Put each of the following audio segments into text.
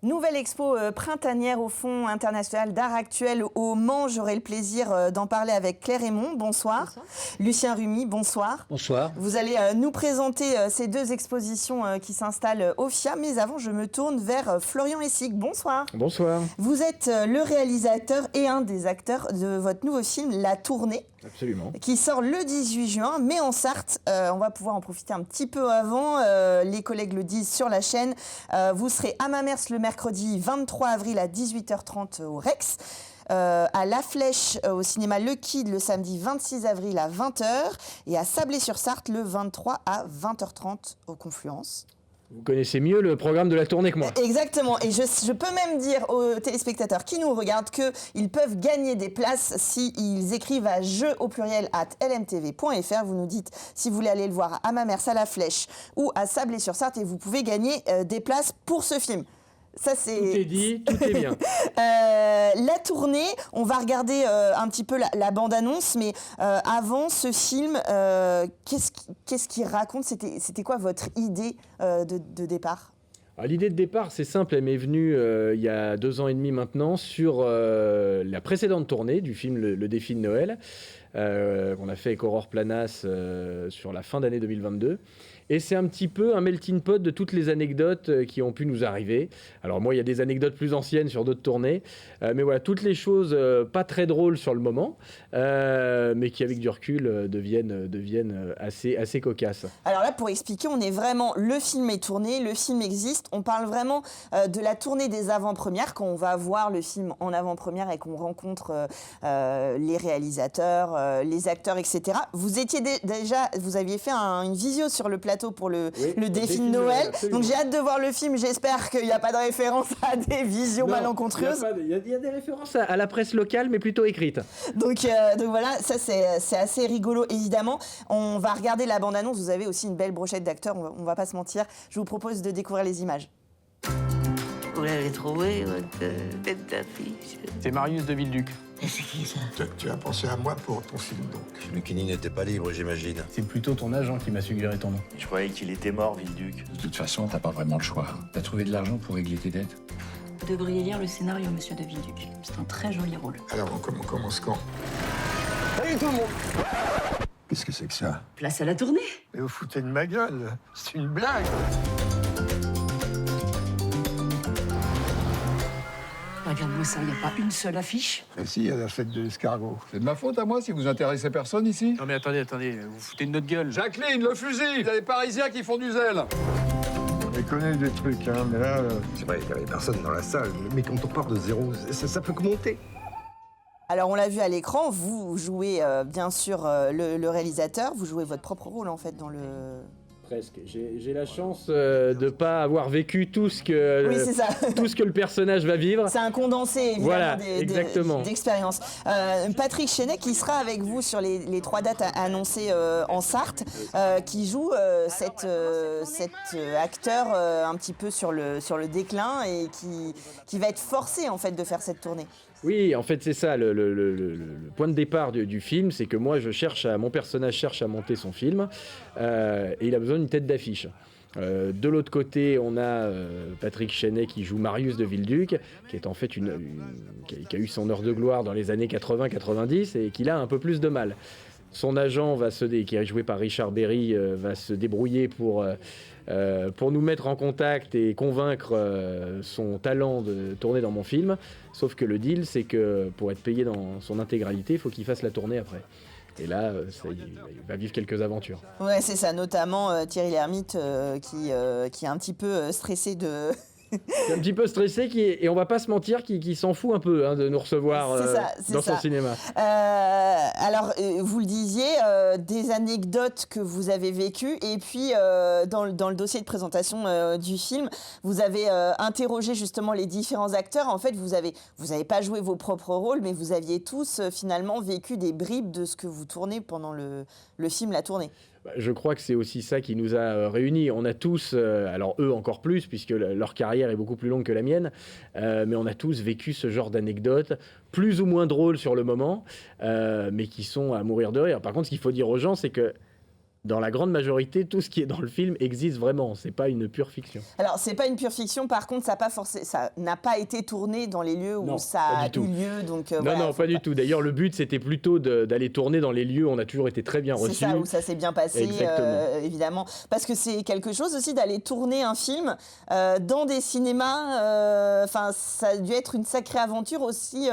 Nouvelle expo printanière au Fonds international d'art actuel au Mans. J'aurai le plaisir d'en parler avec Claire Raymond. Bonsoir. Bonsoir. Lucien Rumi, bonsoir. Bonsoir. Vous allez nous présenter ces deux expositions qui s'installent au FIA. Mais avant, je me tourne vers Florian Essig. Bonsoir. Bonsoir. Vous êtes le réalisateur et un des acteurs de votre nouveau film, La Tournée. Absolument. Qui sort le 18 juin, mais en Sarthe. On va pouvoir en profiter un petit peu avant. Les collègues le disent sur la chaîne. Vous serez à Mamers le mercredi 23 avril à 18h30 au Rex. À La Flèche au cinéma Le Kid le samedi 26 avril à 20h. Et à Sablé-sur-Sarthe le 23 à 20h30 au Confluence. Vous connaissez mieux le programme de La Tournée que moi. Exactement. Et je peux même dire aux téléspectateurs qui nous regardent qu'ils peuvent gagner des places s'ils écrivent à jeu au pluriel @lmtv.fr. Vous nous dites si vous voulez aller le voir à Mamers, à La Flèche ou à Sablé-sur-Sarthe et vous pouvez gagner des places pour ce film. Ça, c'est... Tout est dit, tout est bien. La Tournée, on va regarder un petit peu la bande-annonce, mais avant ce film, qu'est-ce qu'il raconte ? C'était quoi votre idée de départ ? Alors, l'idée de départ, c'est simple, elle m'est venue il y a 2 ans et demi maintenant sur la précédente tournée du film Le Défi de Noël, qu'on a fait avec Aurore Planas sur la fin d'année 2022. Et c'est un petit peu un melting pot de toutes les anecdotes qui ont pu nous arriver. Alors moi, il y a des anecdotes plus anciennes sur d'autres tournées. Mais voilà, toutes les choses pas très drôles sur le moment, mais qui avec du recul deviennent assez cocasses. Alors là, pour expliquer, on est vraiment... Le film est tourné, le film existe. On parle vraiment de la tournée des avant-premières, quand on va voir le film en avant-première et qu'on rencontre les réalisateurs, les acteurs, etc. Vous étiez vous aviez fait une visio sur le plateau pour le défi de Noël. Donc j'ai hâte de voir le film. J'espère qu'il n'y a pas de référence à des visions malencontreuses. Il y a des références à la presse locale, mais plutôt écrites. Donc voilà, ça c'est assez rigolo, évidemment. On va regarder la bande-annonce. Vous avez aussi une belle brochette d'acteurs, on va pas se mentir. Je vous propose de découvrir les images. Vous l'avez trouvé, votre tête d'affiche? C'est Marius de Villeduc. Et c'est qui ça? Tu as pensé à moi pour ton film, donc. Lucchini n'était pas libre, j'imagine. C'est plutôt ton agent qui m'a suggéré ton nom. Je croyais qu'il était mort, Villeduc. De toute façon, t'as pas vraiment le choix. T'as trouvé de l'argent pour régler tes dettes? Vous devriez lire le scénario, monsieur de Villeduc. C'est un très joli rôle. Alors, on commence quand? Salut tout le monde! Qu'est-ce que c'est que ça? Place à la tournée. Mais vous foutez de ma gueule. C'est une blague. Regarde-moi ça, il n'y a pas une seule affiche. Et si, il y a la fête de l'escargot. C'est de ma faute à moi si vous intéressez personne ici? Non mais attendez, vous foutez de notre gueule. Jacqueline, le fusil! Il y a des Parisiens qui font du zèle! On connaît des trucs, hein, mais là... C'est vrai, il n'y avait personne dans la salle. Mais quand on part de zéro, ça peut que monter. Alors on l'a vu à l'écran, vous jouez bien sûr le réalisateur, vous jouez votre propre rôle en fait dans le... Presque. J'ai la chance de ne pas avoir vécu tout ce que, oui, c'est ça. Tout ce que le personnage va vivre. C'est un condensé, évidemment, voilà, exactement. d'expérience. Patrick Chenet, qui sera avec vous sur les 3 dates annoncées en Sarthe, qui joue cet acteur un petit peu sur le déclin et qui va être forcé en fait de faire cette tournée. Oui, en fait, c'est ça, le point de départ du film, c'est que moi, mon personnage cherche à monter son film, et il a besoin d'une tête d'affiche. De l'autre côté, on a Patrick Chenet qui joue Marius de Villeduc, qui est en fait qui a eu son heure de gloire dans les années 80-90 et qui a un peu plus de mal. Son agent qui est joué par Richard Berry, va se débrouiller pour nous mettre en contact et convaincre son talent de tourner dans mon film. Sauf que le deal, c'est que pour être payé dans son intégralité, il faut qu'il fasse la tournée après. Et là, il va vivre quelques aventures. Ouais, c'est ça, notamment Thierry Lhermitte qui est un petit peu stressé de... C'est un petit peu stressé et on va pas se mentir qui s'en fout un peu de nous recevoir dans son cinéma. Alors, vous le disiez, des anecdotes que vous avez vécues et puis dans le dossier de présentation du film, vous avez interrogé justement les différents acteurs. En fait, vous avez pas joué vos propres rôles, mais vous aviez tous finalement vécu des bribes de ce que vous tournez pendant le film, la tournée. Je crois que c'est aussi ça qui nous a réunis. On a tous, alors eux encore plus, puisque leur carrière est beaucoup plus longue que la mienne, mais on a tous vécu ce genre d'anecdotes, plus ou moins drôles sur le moment, mais qui sont à mourir de rire. Par contre, ce qu'il faut dire aux gens, c'est que dans la grande majorité, tout ce qui est dans le film existe vraiment. C'est pas une pure fiction. Alors, c'est pas une pure fiction, par contre, ça n'a pas été tourné dans les lieux où Non, ça pas a du eu tout. lieu. Donc, Non, pas du tout. D'ailleurs, le but, c'était plutôt d'aller tourner dans les lieux où on a toujours été très bien reçus. C'est ça, où ça s'est bien passé, évidemment. Parce que c'est quelque chose aussi d'aller tourner un film dans des cinémas. Enfin, ça a dû être une sacrée aventure aussi,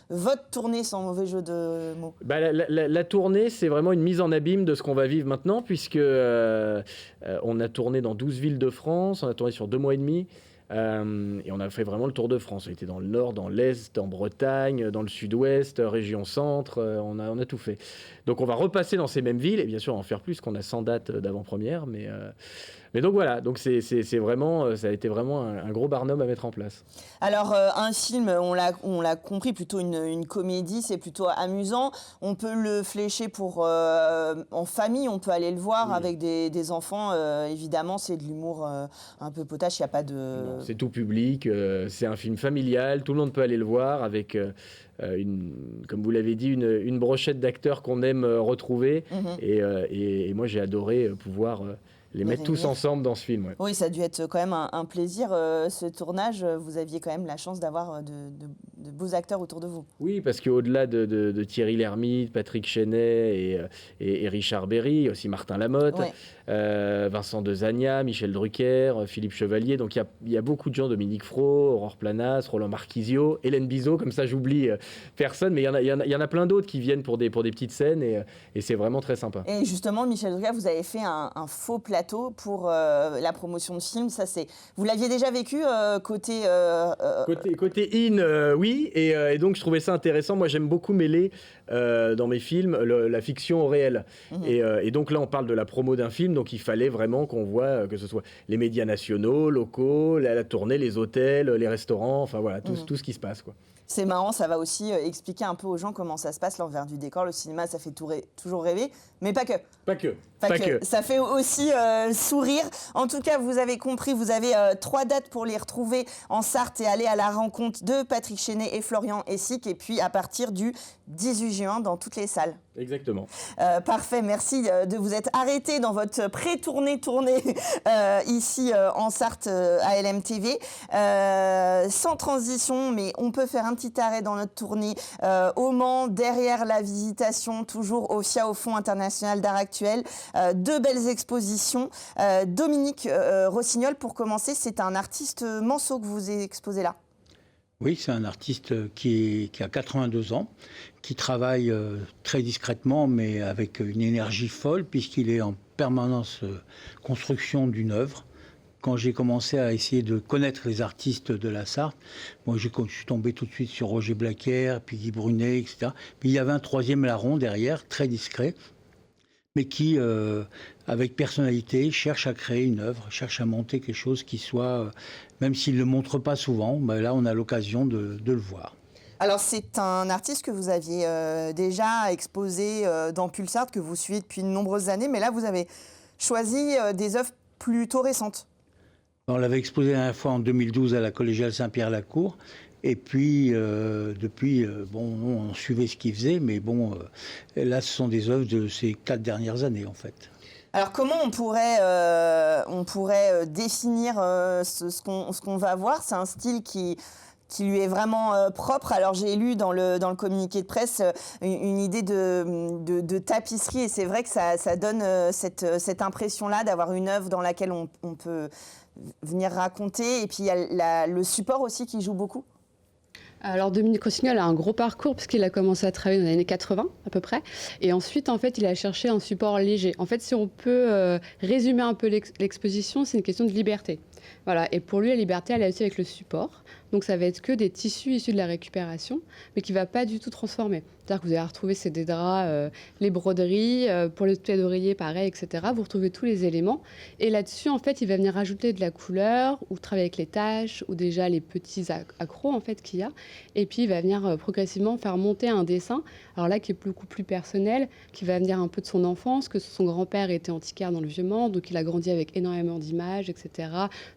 votre tournée, sans mauvais jeu de mots. Bah, la tournée, c'est vraiment une mise en abîme de ce qu'on va vivre maintenant, puisque on a tourné dans 12 villes de France, on a tourné sur 2 mois et demi, et on a fait vraiment le tour de France. On était dans le nord, dans l'est, en Bretagne, dans le sud-ouest, région centre, on a tout fait. Donc on va repasser dans ces mêmes villes, et bien sûr en faire plus, qu'on a 100 dates d'avant-première, mais donc voilà, donc c'est vraiment, ça a été vraiment un gros barnum à mettre en place. Alors, un film, on l'a compris, plutôt une comédie, c'est plutôt amusant. On peut le flécher pour en famille, on peut aller le voir avec des enfants. Évidemment, c'est de l'humour un peu potache, il n'y a pas de... Non, c'est tout public, c'est un film familial, tout le monde peut aller le voir avec, comme vous l'avez dit, une brochette d'acteurs qu'on aime retrouver. Et moi, j'ai adoré pouvoir... les mettre tous ensemble dans ce film. Ouais. Oui, ça a dû être quand même un plaisir, ce tournage. Vous aviez quand même la chance d'avoir de beaux acteurs autour de vous. Oui, parce qu'au-delà de Thierry Lhermitte, Patrick Chenet et Richard Berry, il y a aussi Martin Lamotte, Vincent Dezania, Michel Drucker, Philippe Chevalier. Donc il y a beaucoup de gens, Dominique Fro, Aurore Planas, Roland Marquisio, Hélène Bizot, comme ça j'oublie personne, mais il y en a plein d'autres qui viennent pour des petites scènes et c'est vraiment très sympa. Et justement, Michel Drucker, vous avez fait un faux plateau pour la promotion de film. Ça, vous l'aviez déjà vécu côté oui, et donc je trouvais ça intéressant. Moi, j'aime beaucoup mêler dans mes films la fiction au réel. Et donc là, on parle de la promo d'un film, donc il fallait vraiment qu'on voit que ce soit les médias nationaux, locaux, la tournée, les hôtels, les restaurants, enfin voilà, tout ce qui se passe, quoi. C'est marrant, ça va aussi expliquer un peu aux gens comment ça se passe, l'envers du décor. Le cinéma, ça fait toujours rêver, mais pas que. Pas que. Ça fait aussi sourire. En tout cas, vous avez compris, vous avez 3 dates pour les retrouver en Sarthe et aller à la rencontre de Patrick Chenet et Florian Hessig. Et puis à partir du 18 juin dans toutes les salles. Exactement. Parfait, merci de vous être arrêté dans votre pré-tournée ici en Sarthe à LMTV. Sans transition, mais on peut faire un petit arrêt dans notre tournée au Mans, derrière la Visitation, toujours au FIA, au Fonds international d'art actuel. 2 belles expositions. Dominique Rossignol, pour commencer, c'est un artiste manceau que vous exposez là. Oui, c'est un artiste qui a 82 ans, qui travaille très discrètement, mais avec une énergie folle, puisqu'il est en permanence construction d'une œuvre. Quand j'ai commencé à essayer de connaître les artistes de la Sarthe, moi je suis tombé tout de suite sur Roger Blacker, puis Guy Brunet, etc. Puis il y avait un 3e larron derrière, très discret, mais qui, avec personnalité, cherche à créer une œuvre, cherche à monter quelque chose qui soit, même s'il ne le montre pas souvent, ben là on a l'occasion de le voir. Alors c'est un artiste que vous aviez déjà exposé dans Pulsar, que vous suivez depuis de nombreuses années, mais là vous avez choisi des œuvres plutôt récentes. On l'avait exposé la dernière fois en 2012 à la Collégiale Saint-Pierre-la-Cour. Et puis, depuis, on suivait ce qu'il faisait, mais là, ce sont des œuvres de ces 4 dernières années, en fait. Alors, comment on pourrait définir ce qu'on va voir? C'est un style qui lui est vraiment propre. Alors, j'ai lu dans le communiqué de presse une idée de tapisserie, et c'est vrai que ça donne cette impression-là d'avoir une œuvre dans laquelle on peut venir raconter. Et puis, il y a le support aussi qui joue beaucoup. Alors Dominique Rossignol a un gros parcours puisqu'il a commencé à travailler dans les années 80 à peu près. Et ensuite, en fait, il a cherché un support léger. En fait, si on peut résumer un peu l'exposition, c'est une question de liberté. Voilà. Et pour lui, la liberté, elle est aussi avec le support. Donc ça va être que des tissus issus de la récupération, mais qui ne va pas du tout transformer. C'est-à-dire que vous allez retrouver des draps, les broderies, pour les toilettes d'oreiller, pareil, etc. Vous retrouvez tous les éléments. Et là-dessus, en fait, il va venir rajouter de la couleur, ou travailler avec les taches, ou déjà les petits accros, en fait, qu'il y a. Et puis, il va venir progressivement faire monter un dessin, alors là, qui est beaucoup plus personnel, qui va venir un peu de son enfance, que son grand-père était antiquaire dans le Vieux-Mans, donc il a grandi avec énormément d'images, etc.,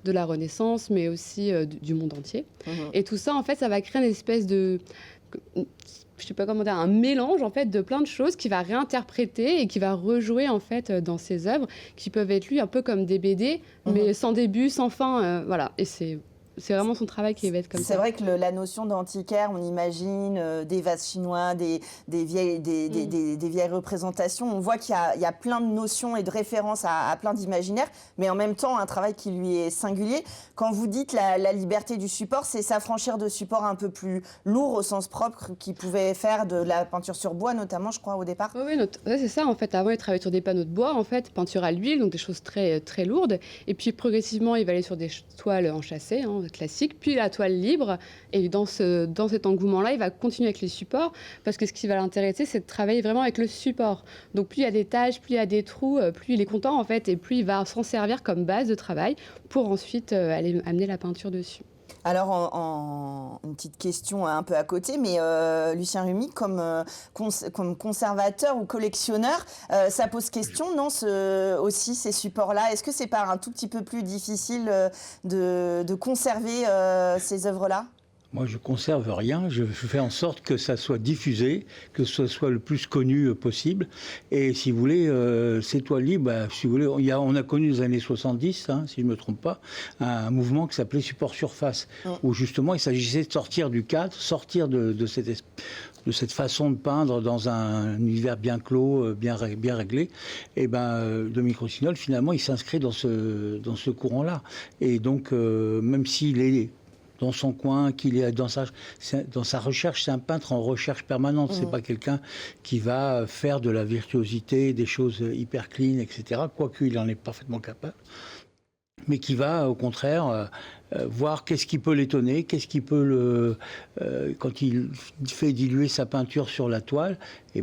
de la Renaissance, mais aussi du monde entier. Et tout ça, en fait, ça va créer une espèce de... je sais pas comment dire, un mélange en fait de plein de choses qu'il va réinterpréter et qui va rejouer en fait dans ses œuvres qui peuvent être lues un peu comme des BD, mais sans début, sans fin, voilà. Et c'est vraiment son travail qui va être comme ça. C'est vrai que la notion d'antiquaire, on imagine des vases chinois, des vieilles représentations. On voit qu'il y a plein de notions et de références à plein d'imaginaires, mais en même temps, un travail qui lui est singulier. Quand vous dites la liberté du support, c'est s'affranchir de supports un peu plus lourds au sens propre, qui pouvaient faire de la peinture sur bois, notamment, je crois, au départ. Oui, c'est ça. En fait, avant, il travaillait sur des panneaux de bois, en fait, peinture à l'huile, donc des choses très, très lourdes. Et puis, progressivement, il va aller sur des toiles enchâssées, classique, puis la toile libre. Et dans cet engouement-là, il va continuer avec les supports, parce que ce qui va l'intéresser, c'est de travailler vraiment avec le support. Donc plus il y a des taches, plus il y a des trous, plus il est content en fait, et plus il va s'en servir comme base de travail pour ensuite aller amener la peinture dessus. Alors, une petite question un peu à côté, mais Lucien Rumi, comme conservateur ou collectionneur, ça pose question, non, aussi ces supports-là? Est-ce que c'est pas un tout petit peu plus difficile de conserver ces œuvres-là? Moi, je conserve rien. Je fais en sorte que ça soit diffusé, que ce soit le plus connu possible. Et si vous voulez, ces toiles libres, si vous voulez, on a connu les années 70, si je ne me trompe pas, un mouvement qui s'appelait support surface, où justement il s'agissait de sortir du cadre, sortir de cette façon de peindre dans un univers bien clos, bien réglé. Et Dominique Rossignol, finalement, il s'inscrit dans ce courant-là. Et donc, même s'il est dans son coin, qu'il est dans sa recherche, c'est un peintre en recherche permanente. C'est pas quelqu'un qui va faire de la virtuosité, des choses hyper clean, etc. Quoique il en est parfaitement capable. Mais qui va, au contraire, voir qu'est-ce qui peut l'étonner, qu'est-ce qui peut quand il fait diluer sa peinture sur la toile, il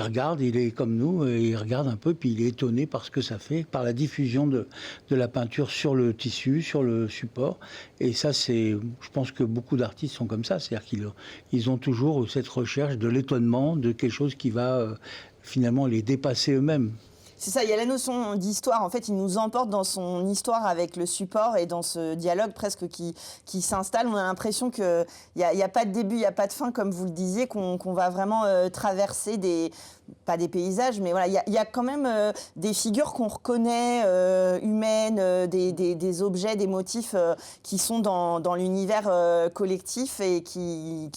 regarde, il est comme nous, il regarde un peu, puis il est étonné par ce que ça fait, par la diffusion de la peinture sur le tissu, sur le support. Et ça, je pense que beaucoup d'artistes sont comme ça, c'est-à-dire qu'ils ont toujours cette recherche de l'étonnement, de quelque chose qui va finalement les dépasser eux-mêmes. C'est ça, il y a la notion d'histoire. En fait, il nous emporte dans son histoire avec le support et dans ce dialogue presque qui s'installe. On a l'impression qu'il n'y a pas de début, il n'y a pas de fin, comme vous le disiez, qu'on va vraiment traverser pas des paysages, mais voilà, il y a quand même des figures qu'on reconnaît, humaines, des objets, des motifs qui sont dans l'univers collectif et qui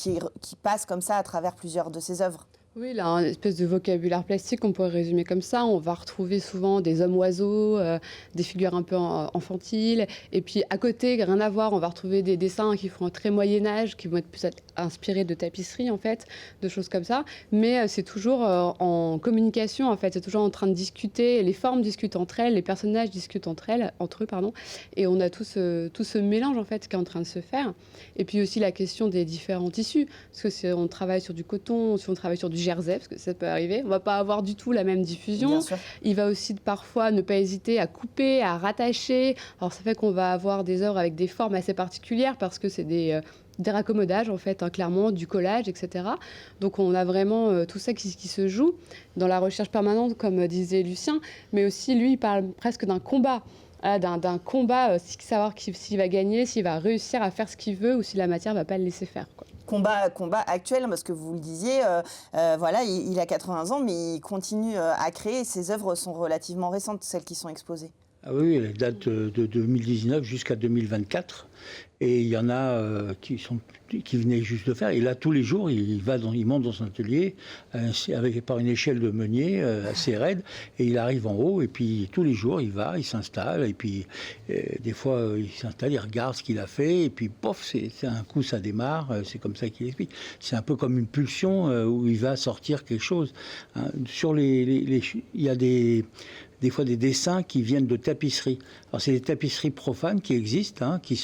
passent comme ça à travers plusieurs de ses œuvres. Oui, il a une espèce de vocabulaire plastique, on pourrait résumer comme ça. On va retrouver souvent des hommes-oiseaux, des figures un peu enfantiles. Et puis à côté, rien à voir, on va retrouver des dessins qui font un très Moyen-Âge, qui vont être plus inspirés de tapisseries, en fait, de choses comme ça. Mais c'est toujours en communication, en fait. C'est toujours en train de discuter. Les formes discutent entre elles, les personnages discutent entre eux, pardon. Et on a tout ce mélange, en fait, qui est en train de se faire. Et puis aussi la question des différents tissus. Parce que si on travaille sur du coton, si on travaille sur du jersey, parce que ça peut arriver, on ne va pas avoir du tout la même diffusion. Il va aussi parfois ne pas hésiter à couper, à rattacher. Alors ça fait qu'on va avoir des œuvres avec des formes assez particulières parce que c'est des raccommodages en fait, clairement, du collage, etc. Donc on a vraiment tout ça qui se joue dans la recherche permanente, comme disait Lucien, mais aussi lui, il parle presque d'un combat. D'un combat, savoir s'il va gagner, s'il va réussir à faire ce qu'il veut ou si la matière ne va pas le laisser faire, quoi. Combat actuel, parce que vous le disiez, voilà, il a 80 ans, mais il continue à créer. Ses œuvres sont relativement récentes, celles qui sont exposées. Ah oui, elles datent de 2019 jusqu'à 2024. Et il y en a qui venaient juste de faire. Et là, tous les jours, il monte dans son atelier par une échelle de meunier assez raide. Et il arrive en haut. Et puis, tous les jours, il s'installe. Et puis, des fois, il s'installe, il regarde ce qu'il a fait. Et puis, pof, c'est un coup, ça démarre. C'est comme ça qu'il explique. C'est un peu comme une pulsion où il va sortir quelque chose. Il y a des fois des dessins qui viennent de tapisseries. Alors c'est des tapisseries profanes qui existent, qui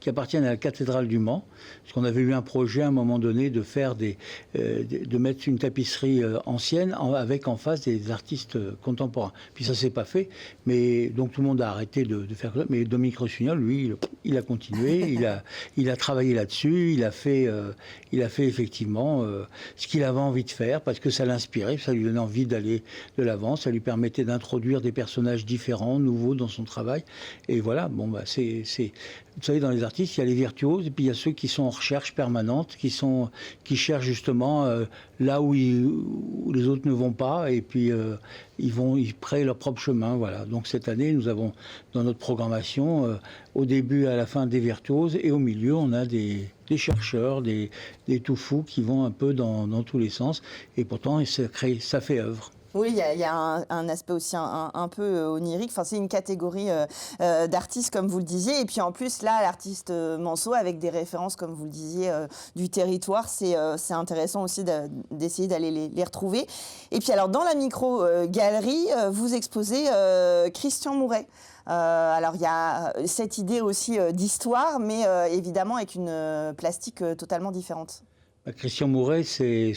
appartiennent à la cathédrale du Mans. Parce qu'on avait eu un projet à un moment donné de faire de mettre une tapisserie ancienne avec en face des artistes contemporains. Puis ça s'est pas fait, mais donc tout le monde a arrêté de faire ça. Mais Dominique Rossignol, lui, il a continué, il a travaillé là-dessus, il a fait effectivement ce qu'il avait envie de faire parce que ça l'inspirait, ça lui donnait envie d'aller de l'avant, ça lui permettait d'introduire produire des personnages différents, nouveaux dans son travail. Et voilà, bon, bah, vous savez, dans les artistes, il y a les virtuoses et puis il y a ceux qui sont en recherche permanente, qui cherchent justement là où les autres ne vont pas, et puis ils créent leur propre chemin. Voilà. Donc cette année, nous avons dans notre programmation, au début et à la fin, des virtuoses, et au milieu, on a des chercheurs, des tout fous qui vont un peu dans tous les sens, et pourtant ça fait œuvre. Oui, il y a un aspect aussi un peu onirique. Enfin, c'est une catégorie d'artistes, comme vous le disiez. Et puis en plus, là, l'artiste Manceau, avec des références, comme vous le disiez, du territoire, c'est intéressant aussi d'essayer d'aller les retrouver. Et puis alors, dans la micro-galerie, vous exposez Christian Mouret. Alors il y a cette idée aussi d'histoire, mais évidemment avec une plastique totalement différente. Christian Mouret, c'est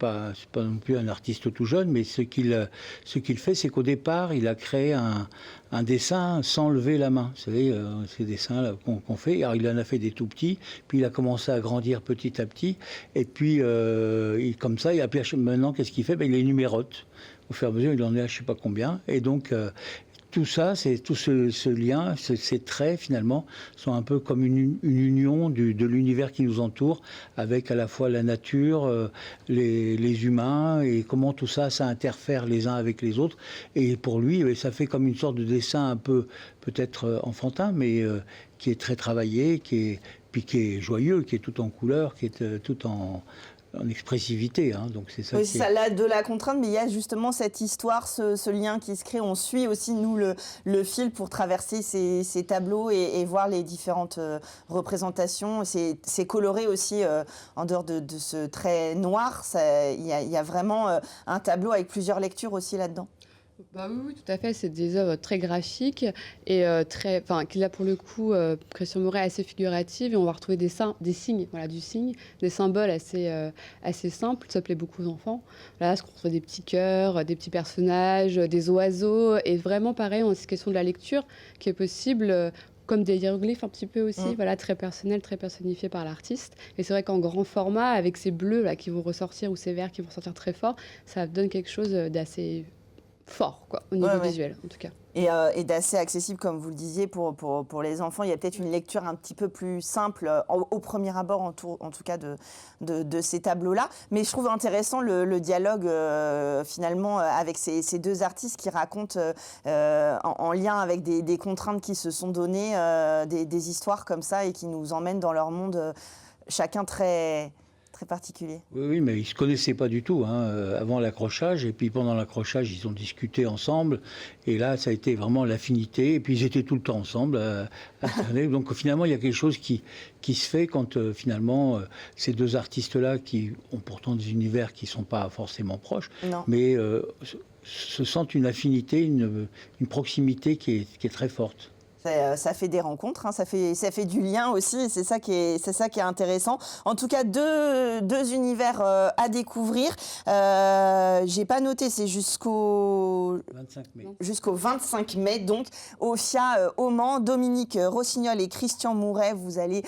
pas non plus un artiste tout jeune, mais ce qu'il fait, c'est qu'au départ, il a créé un dessin sans lever la main. Vous savez, ces dessins qu'on fait. Alors, il en a fait des tout petits, puis il a commencé à grandir petit à petit, et puis comme ça, maintenant, qu'est-ce qu'il fait? Il les numérote. Au fur et à mesure, il en est à je ne sais pas combien, et donc tout ça, tout ce lien, ces traits finalement, sont un peu comme une union de l'univers qui nous entoure, avec à la fois la nature, les humains, et comment tout ça, ça interfère les uns avec les autres. Et pour lui, ça fait comme une sorte de dessin un peu peut-être enfantin, mais qui est très travaillé, qui est joyeux, qui est tout en couleurs, qui est tout en expressivité, hein. Donc c'est ça. Oui, ça a de la contrainte, mais il y a justement cette histoire, ce lien qui se crée. On suit aussi, nous, le fil pour traverser ces tableaux et voir les différentes représentations. C'est coloré aussi, en dehors de ce trait noir. Il y a vraiment un tableau avec plusieurs lectures aussi là-dedans. Bah oui, tout à fait. C'est des œuvres très graphiques et qui là pour le coup, Christian Mouret est assez figurative, et on va retrouver des signes, voilà, du signe, des symboles assez simples. Ça plaît beaucoup aux enfants. Là, on retrouve des petits cœurs, des petits personnages, des oiseaux, et vraiment pareil, on a cette question de la lecture qui est possible. Comme des hiéroglyphes un petit peu aussi, voilà, très personnel, très personnifié par l'artiste. Et c'est vrai qu'en grand format, avec ces bleus là qui vont ressortir ou ces verts qui vont ressortir très fort, ça donne quelque chose d'assez fort, quoi, au niveau visuel, en tout cas. Et d'assez accessible, comme vous le disiez, pour les enfants. Il y a peut-être une lecture un petit peu plus simple, au premier abord, en tout cas, de ces tableaux-là. Mais je trouve intéressant le dialogue, finalement, avec ces deux artistes qui racontent, en lien avec des contraintes qui se sont données, des histoires comme ça, et qui nous emmènent dans leur monde, chacun très particulier. Oui, mais ils ne se connaissaient pas du tout avant l'accrochage, et puis pendant l'accrochage, ils ont discuté ensemble, et là, ça a été vraiment l'affinité, et puis ils étaient tout le temps ensemble. Donc finalement, il y a quelque chose qui se fait quand finalement ces deux artistes-là, qui ont pourtant des univers qui ne sont pas forcément proches, mais se sentent une affinité, une proximité qui est très forte. Ça fait des rencontres, hein, ça fait du lien aussi, et c'est ça qui est intéressant. En tout cas, deux univers à découvrir. J'ai pas noté, c'est jusqu'au 25 mai, donc au FIA au Mans. Dominique Rossignol et Christian Mouret, vous allez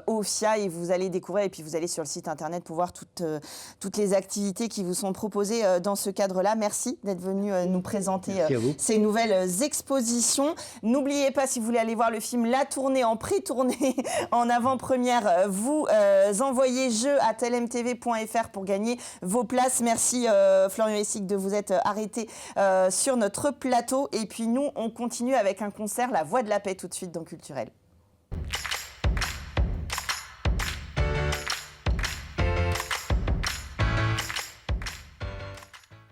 au FIA et vous allez découvrir, et puis vous allez sur le site internet pour voir toutes les activités qui vous sont proposées dans ce cadre-là. Merci d'être venu nous présenter ces nouvelles expositions. N'oubliez pas, si vous voulez aller voir le film La Tournée en pré-tournée, en avant-première, vous envoyez jeu@lmtv.fr pour gagner vos places. Merci Florian Essig de vous être arrêté sur notre plateau. Et puis nous, on continue avec un concert, La Voix de la Paix, tout de suite dans Culturel.